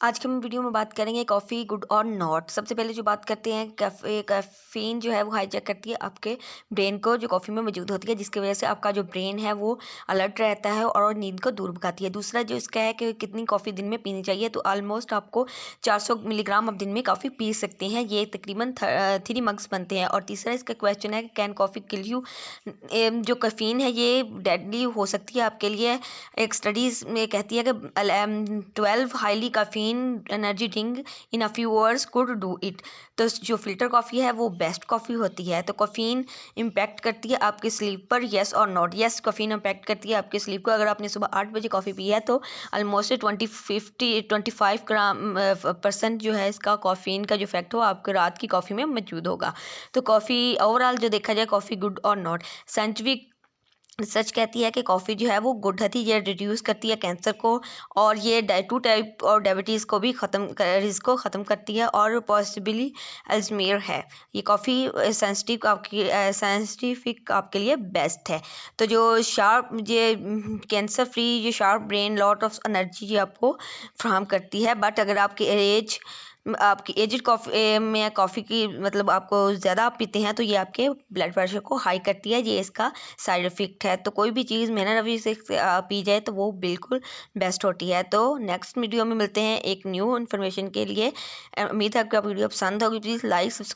आज के हम वीडियो में बात करेंगे कॉफ़ी गुड और नॉट। सबसे पहले जो बात करते हैं कैफ़ीन जो है वो हाईजैक करती है आपके ब्रेन को, जो कॉफ़ी में मौजूद होती है, जिसकी वजह से आपका जो ब्रेन है वो अलर्ट रहता है और नींद को दूर भगाती है। दूसरा जो इसका है कि कितनी कॉफ़ी दिन में पीनी चाहिए, तो ऑलमोस्ट आपको 400 मिलीग्राम आप दिन में कॉफ़ी पी सकते हैं। ये तकरीबन 3 मग्स बनते हैं। और तीसरा इसका क्वेश्चन है कि कैन कॉफ़ी किल यू। जो कैफ़ीन है ये डेडली हो सकती है आपके लिए। एक स्टडीज़ में कहती है कि 12 highly caffeine energy drink in a few hours could do it. तो जो फ़िल्टर कॉफ़ी है वो बेस्ट कॉफ़ी होती है। तो कैफीन इम्पैक्ट करती है आपकी स्लीप पर, येस और नॉट। येस, कैफीन इम्पैक्ट करती है आपकी स्लीप को। अगर आपने सुबह 8 बजे कॉफ़ी पी है तो ऑलमोस्ट 25 ग्राम % जो है इसका कॉफ़ीन का जो इफेक्ट हो आपके रात की कॉफ़ी में मौजूद होगा। तो कॉफ़ी ओवरऑल जो देखा जाए, कॉफ़ी गुड और नॉट। साइंटिफिक रिसर्च कहती है कि कॉफ़ी जो है वो गुड होती है, ये रिड्यूस करती है कैंसर को, और ये टू टाइप और डायबिटीज़ को भी रिस्क को ख़त्म करती है, और पॉसिबली अल्ज़ाइमर है। ये कॉफ़ी साइंटिफिक आपके लिए बेस्ट है। तो जो शार्प ये कैंसर फ्री, ये sharp brain, lot of energy ये आपको फ्राहम करती है। बट अगर आपकी एजड कॉफ़ी में कॉफ़ी की मतलब आपको ज़्यादा आप पीते हैं तो ये आपके ब्लड प्रेशर को हाई करती है। ये इसका साइड इफ़ेक्ट है। तो कोई भी चीज़ मेहनत रवि से पी जाए तो वो बिल्कुल बेस्ट होती है। तो नेक्स्ट वीडियो में मिलते हैं एक न्यू इन्फॉर्मेशन के लिए। उम्मीद है आपको वीडियो पसंद होगी। Please like, subscribe.